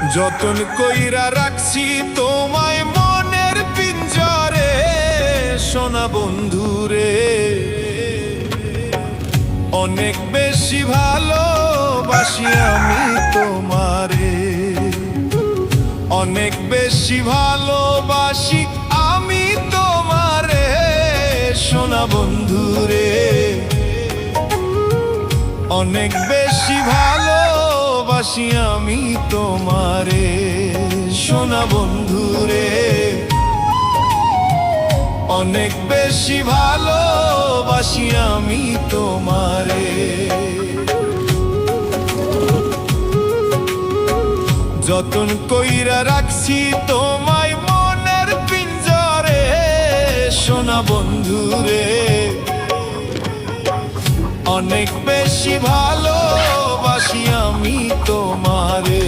যতন কইরা রাখছি তোমায় মনের পিঞ্জরে, সোনা বন্ধুরে। অনেক বেশি ভালোবাসি আমি তোমারে, অনেক বেশি ভালোবাসি আমি তোমারে, সোনা বন্ধুরে। অনেক বেশি ভালোবাসি আমি তোমারে, সোনা বন্ধুরে। অনেক বেশি ভালোবাসি আমি তোমারে। যতন কইরা রাখছি তোমায় মনের পিঞ্জরে, সোনা বন্ধুরে। অনেক বেশি ভালোবাসি আমি তোমারে।